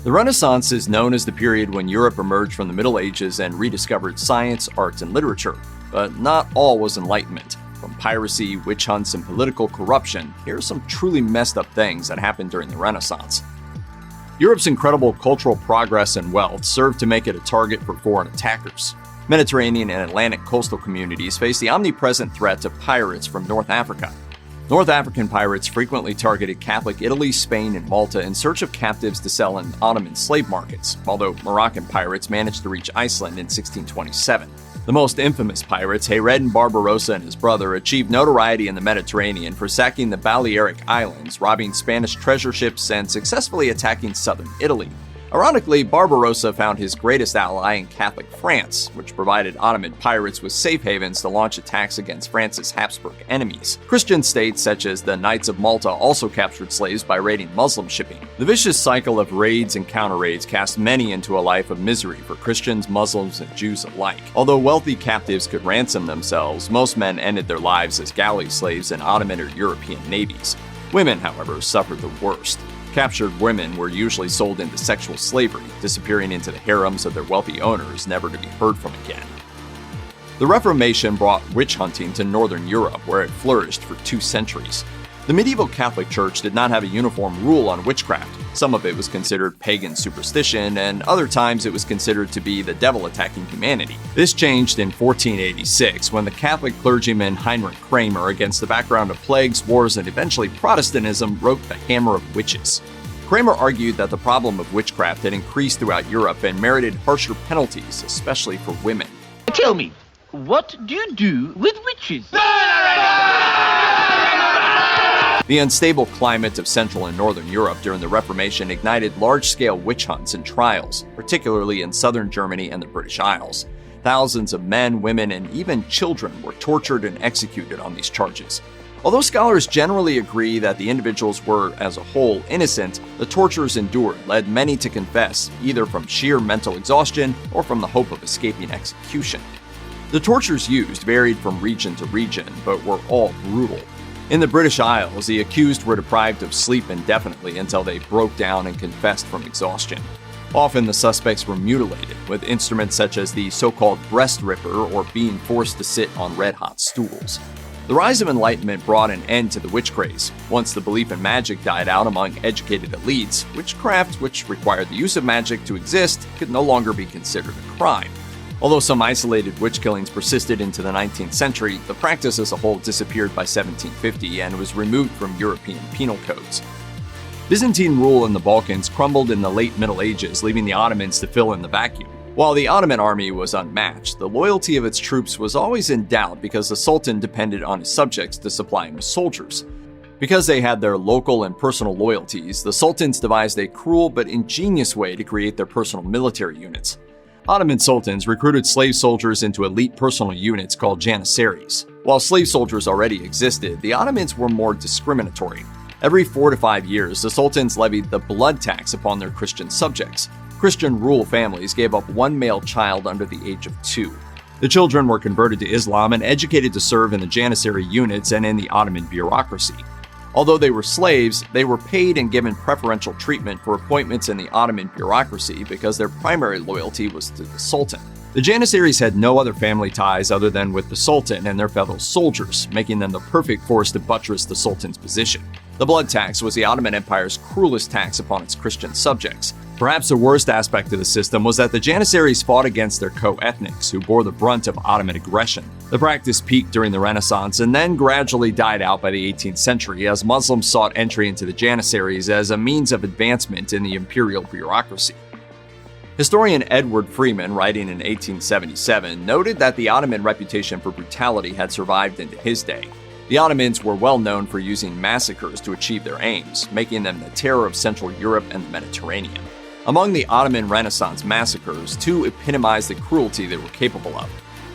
The Renaissance is known as the period when Europe emerged from the Middle Ages and rediscovered science, arts, and literature. But not all was enlightenment. From piracy, witch hunts, and political corruption, here are some truly messed up things that happened during the Renaissance. Europe's incredible cultural progress and wealth served to make it a target for foreign attackers. Mediterranean and Atlantic coastal communities faced the omnipresent threat of pirates from North Africa. North African pirates frequently targeted Catholic Italy, Spain, and Malta in search of captives to sell in Ottoman slave markets, although Moroccan pirates managed to reach Iceland in 1627. The most infamous pirates, Hayreddin Barbarossa and his brother, achieved notoriety in the Mediterranean for sacking the Balearic Islands, robbing Spanish treasure ships, and successfully attacking southern Italy. Ironically, Barbarossa found his greatest ally in Catholic France, which provided Ottoman pirates with safe havens to launch attacks against France's Habsburg enemies. Christian states such as the Knights of Malta also captured slaves by raiding Muslim shipping. The vicious cycle of raids and counter-raids cast many into a life of misery for Christians, Muslims, and Jews alike. Although wealthy captives could ransom themselves, most men ended their lives as galley slaves in Ottoman or European navies. Women, however, suffered the worst. Captured women were usually sold into sexual slavery, disappearing into the harems of their wealthy owners, never to be heard from again. The Reformation brought witch hunting to Northern Europe, where it flourished for 2 centuries. The medieval Catholic Church did not have a uniform rule on witchcraft. Some of it was considered pagan superstition, and other times it was considered to be the devil attacking humanity. This changed in 1486, when the Catholic clergyman Heinrich Kramer, against the background of plagues, wars, and eventually Protestantism, wrote The Hammer of Witches. Kramer argued that the problem of witchcraft had increased throughout Europe and merited harsher penalties, especially for women. Tell me, what do you do with witches? The unstable climate of Central and Northern Europe during the Reformation ignited large-scale witch hunts and trials, particularly in southern Germany and the British Isles. Thousands of men, women, and even children were tortured and executed on these charges. Although scholars generally agree that the individuals were, as a whole, innocent, the tortures endured led many to confess, either from sheer mental exhaustion or from the hope of escaping execution. The tortures used varied from region to region, but were all brutal. In the British Isles, the accused were deprived of sleep indefinitely until they broke down and confessed from exhaustion. Often the suspects were mutilated, with instruments such as the so-called breast ripper or being forced to sit on red-hot stools. The rise of Enlightenment brought an end to the witch craze. Once the belief in magic died out among educated elites, witchcraft, which required the use of magic to exist, could no longer be considered a crime. Although some isolated witch killings persisted into the 19th century, the practice as a whole disappeared by 1750 and was removed from European penal codes. Byzantine rule in the Balkans crumbled in the late Middle Ages, leaving the Ottomans to fill in the vacuum. While the Ottoman army was unmatched, the loyalty of its troops was always in doubt because the Sultan depended on his subjects to supply him with soldiers. Because they had their local and personal loyalties, the Sultans devised a cruel but ingenious way to create their personal military units. Ottoman sultans recruited slave soldiers into elite personal units called janissaries. While slave soldiers already existed, the Ottomans were more discriminatory. Every 4 to 5 years, the sultans levied the blood tax upon their Christian subjects. Christian rule families gave up 1 male child under the age of 2. The children were converted to Islam and educated to serve in the janissary units and in the Ottoman bureaucracy. Although they were slaves, they were paid and given preferential treatment for appointments in the Ottoman bureaucracy because their primary loyalty was to the Sultan. The janissaries had no other family ties other than with the Sultan and their fellow soldiers, making them the perfect force to buttress the Sultan's position. The blood tax was the Ottoman Empire's cruelest tax upon its Christian subjects. Perhaps the worst aspect of the system was that the janissaries fought against their co-ethnics, who bore the brunt of Ottoman aggression. The practice peaked during the Renaissance and then gradually died out by the 18th century as Muslims sought entry into the janissaries as a means of advancement in the imperial bureaucracy. Historian Edward Freeman, writing in 1877, noted that the Ottoman reputation for brutality had survived into his day. The Ottomans were well known for using massacres to achieve their aims, making them the terror of Central Europe and the Mediterranean. Among the Ottoman Renaissance massacres, 2 epitomize the cruelty they were capable of.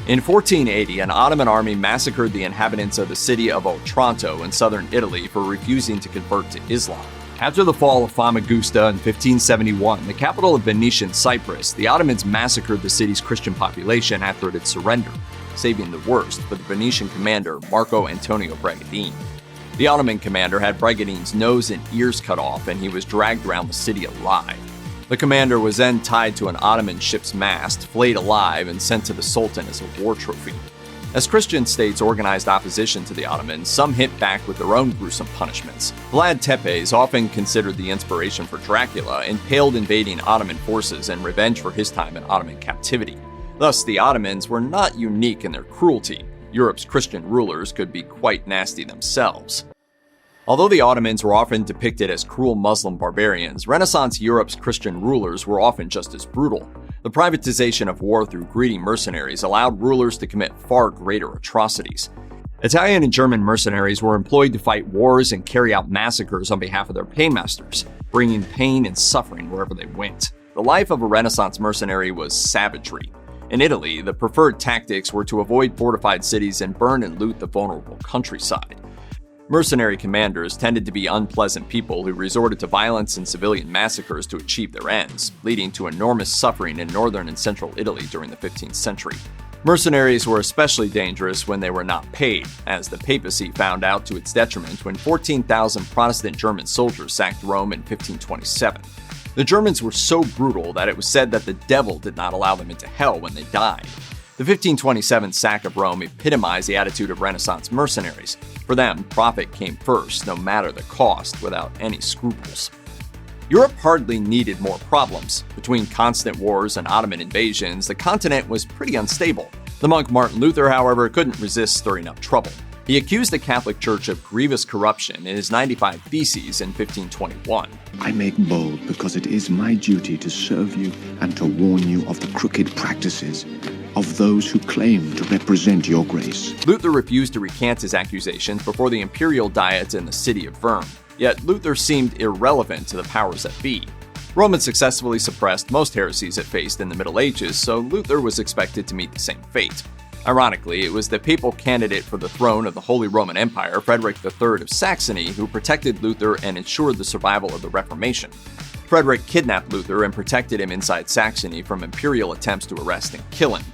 In 1480, an Ottoman army massacred the inhabitants of the city of Otranto in southern Italy for refusing to convert to Islam. After the fall of Famagusta in 1571, the capital of Venetian Cyprus, the Ottomans massacred the city's Christian population after it had surrendered, saving the worst for the Venetian commander Marco Antonio Bragadin. The Ottoman commander had Bragadin's nose and ears cut off, and he was dragged around the city alive. The commander was then tied to an Ottoman ship's mast, flayed alive, and sent to the Sultan as a war trophy. As Christian states organized opposition to the Ottomans, some hit back with their own gruesome punishments. Vlad Tepes, often considered the inspiration for Dracula, impaled invading Ottoman forces in revenge for his time in Ottoman captivity. Thus, the Ottomans were not unique in their cruelty. Europe's Christian rulers could be quite nasty themselves. Although the Ottomans were often depicted as cruel Muslim barbarians, Renaissance Europe's Christian rulers were often just as brutal. The privatization of war through greedy mercenaries allowed rulers to commit far greater atrocities. Italian and German mercenaries were employed to fight wars and carry out massacres on behalf of their paymasters, bringing pain and suffering wherever they went. The life of a Renaissance mercenary was savagery. In Italy, the preferred tactics were to avoid fortified cities and burn and loot the vulnerable countryside. Mercenary commanders tended to be unpleasant people who resorted to violence and civilian massacres to achieve their ends, leading to enormous suffering in northern and central Italy during the 15th century. Mercenaries were especially dangerous when they were not paid, as the papacy found out to its detriment when 14,000 Protestant German soldiers sacked Rome in 1527. The Germans were so brutal that it was said that the devil did not allow them into hell when they died. The 1527 sack of Rome epitomized the attitude of Renaissance mercenaries. For them, profit came first, no matter the cost, without any scruples. Europe hardly needed more problems. Between constant wars and Ottoman invasions, the continent was pretty unstable. The monk Martin Luther, however, couldn't resist stirring up trouble. He accused the Catholic Church of grievous corruption in his 95 Theses in 1521. I make bold because it is my duty to serve you and to warn you of the crooked practices of those who claim to represent your grace. Luther refused to recant his accusations before the imperial diet in the city of Worms. Yet Luther seemed irrelevant to the powers that be. Rome had successfully suppressed most heresies it faced in the Middle Ages, so Luther was expected to meet the same fate. Ironically, it was the papal candidate for the throne of the Holy Roman Empire, Frederick III of Saxony, who protected Luther and ensured the survival of the Reformation. Frederick kidnapped Luther and protected him inside Saxony from imperial attempts to arrest and kill him.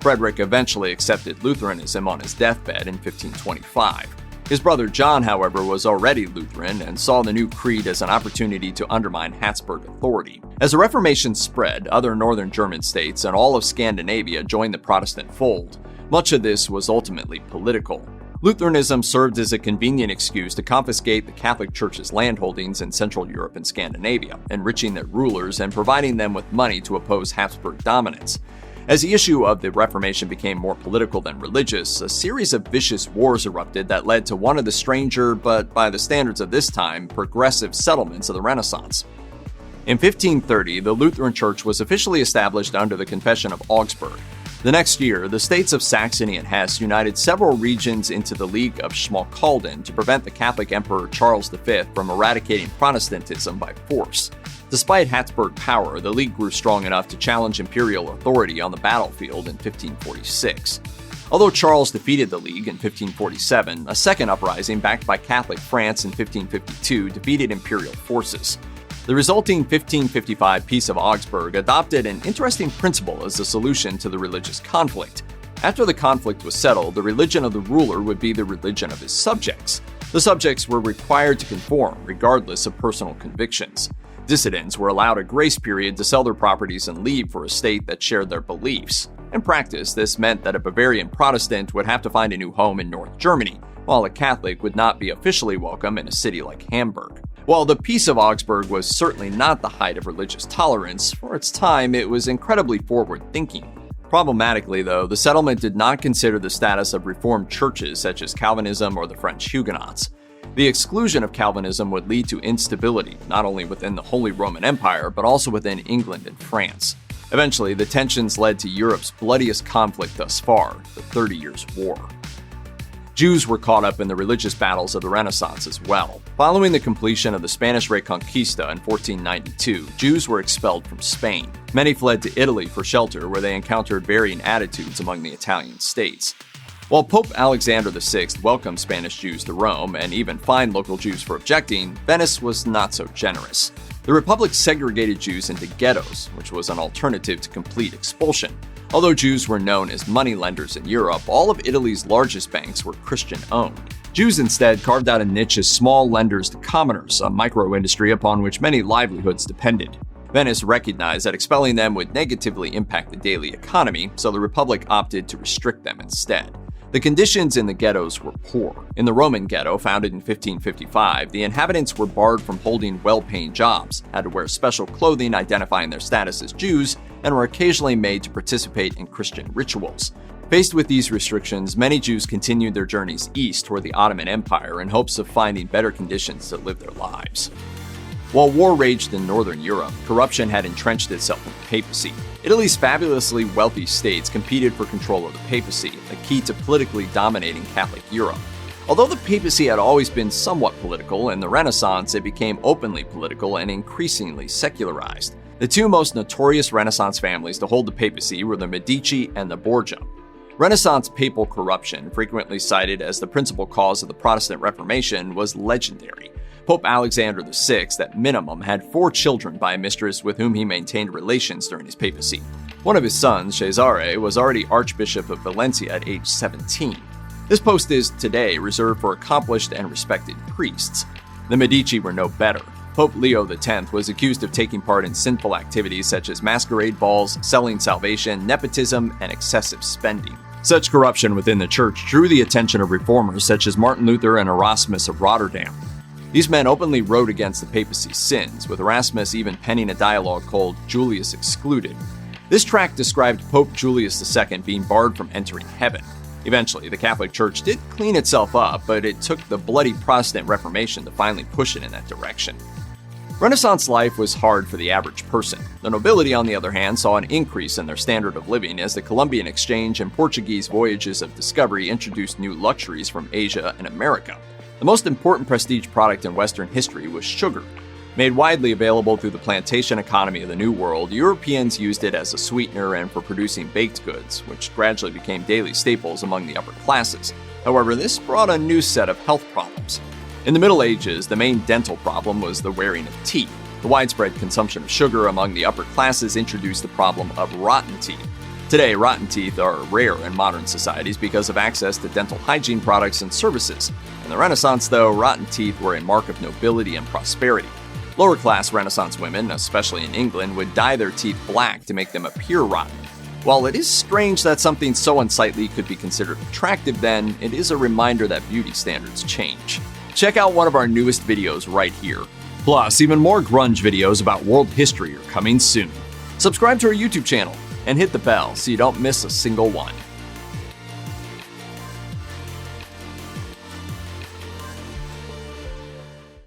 Frederick eventually accepted Lutheranism on his deathbed in 1525. His brother John, however, was already Lutheran and saw the new creed as an opportunity to undermine Habsburg authority. As the Reformation spread, other northern German states and all of Scandinavia joined the Protestant fold. Much of this was ultimately political. Lutheranism served as a convenient excuse to confiscate the Catholic Church's landholdings in Central Europe and Scandinavia, enriching their rulers and providing them with money to oppose Habsburg dominance. As the issue of the Reformation became more political than religious, a series of vicious wars erupted that led to one of the stranger, but by the standards of this time, progressive settlements of the Renaissance. In 1530, the Lutheran Church was officially established under the Confession of Augsburg. The next year, the states of Saxony and Hesse united several regions into the League of Schmalkalden to prevent the Catholic Emperor Charles V from eradicating Protestantism by force. Despite Habsburg power, the League grew strong enough to challenge imperial authority on the battlefield in 1546. Although Charles defeated the League in 1547, a second uprising backed by Catholic France in 1552 defeated imperial forces. The resulting 1555 Peace of Augsburg adopted an interesting principle as a solution to the religious conflict. After the conflict was settled, the religion of the ruler would be the religion of his subjects. The subjects were required to conform, regardless of personal convictions. Dissidents were allowed a grace period to sell their properties and leave for a state that shared their beliefs. In practice, this meant that a Bavarian Protestant would have to find a new home in North Germany, while a Catholic would not be officially welcome in a city like Hamburg. While the Peace of Augsburg was certainly not the height of religious tolerance, for its time it was incredibly forward-thinking. Problematically, though, the settlement did not consider the status of Reformed churches such as Calvinism or the French Huguenots. The exclusion of Calvinism would lead to instability, not only within the Holy Roman Empire, but also within England and France. Eventually, the tensions led to Europe's bloodiest conflict thus far, the 30 Years' War. Jews were caught up in the religious battles of the Renaissance as well. Following the completion of the Spanish Reconquista in 1492, Jews were expelled from Spain. Many fled to Italy for shelter, where they encountered varying attitudes among the Italian states. While Pope Alexander VI welcomed Spanish Jews to Rome and even fined local Jews for objecting, Venice was not so generous. The Republic segregated Jews into ghettos, which was an alternative to complete expulsion. Although Jews were known as moneylenders in Europe, all of Italy's largest banks were Christian-owned. Jews instead carved out a niche as small lenders to commoners, a micro-industry upon which many livelihoods depended. Venice recognized that expelling them would negatively impact the daily economy, so the Republic opted to restrict them instead. The conditions in the ghettos were poor. In the Roman ghetto, founded in 1555, the inhabitants were barred from holding well-paying jobs, had to wear special clothing identifying their status as Jews, and were occasionally made to participate in Christian rituals. Faced with these restrictions, many Jews continued their journeys east toward the Ottoman Empire in hopes of finding better conditions to live their lives. While war raged in northern Europe, corruption had entrenched itself in the papacy. Italy's fabulously wealthy states competed for control of the papacy, a key to politically dominating Catholic Europe. Although the papacy had always been somewhat political, in the Renaissance it became openly political and increasingly secularized. The two most notorious Renaissance families to hold the papacy were the Medici and the Borgia. Renaissance papal corruption, frequently cited as the principal cause of the Protestant Reformation, was legendary. Pope Alexander VI, at minimum, had 4 children by a mistress with whom he maintained relations during his papacy. One of his sons, Cesare, was already Archbishop of Valencia at age 17. This post is, today, reserved for accomplished and respected priests. The Medici were no better. Pope Leo X was accused of taking part in sinful activities such as masquerade balls, selling salvation, nepotism, and excessive spending. Such corruption within the church drew the attention of reformers such as Martin Luther and Erasmus of Rotterdam. These men openly wrote against the papacy's sins, with Erasmus even penning a dialogue called Julius Excluded. This tract described Pope Julius II being barred from entering heaven. Eventually, the Catholic Church did clean itself up, but it took the bloody Protestant Reformation to finally push it in that direction. Renaissance life was hard for the average person. The nobility, on the other hand, saw an increase in their standard of living as the Columbian Exchange and Portuguese voyages of discovery introduced new luxuries from Asia and America. The most important prestige product in Western history was sugar. Made widely available through the plantation economy of the New World, Europeans used it as a sweetener and for producing baked goods, which gradually became daily staples among the upper classes. However, this brought a new set of health problems. In the Middle Ages, the main dental problem was the wearing of teeth. The widespread consumption of sugar among the upper classes introduced the problem of rotten teeth. Today, rotten teeth are rare in modern societies because of access to dental hygiene products and services. In the Renaissance, though, rotten teeth were a mark of nobility and prosperity. Lower-class Renaissance women, especially in England, would dye their teeth black to make them appear rotten. While it is strange that something so unsightly could be considered attractive then, it is a reminder that beauty standards change. Check out one of our newest videos right here. Plus, even more grunge videos about world history are coming soon. Subscribe to our YouTube channel and hit the bell so you don't miss a single one.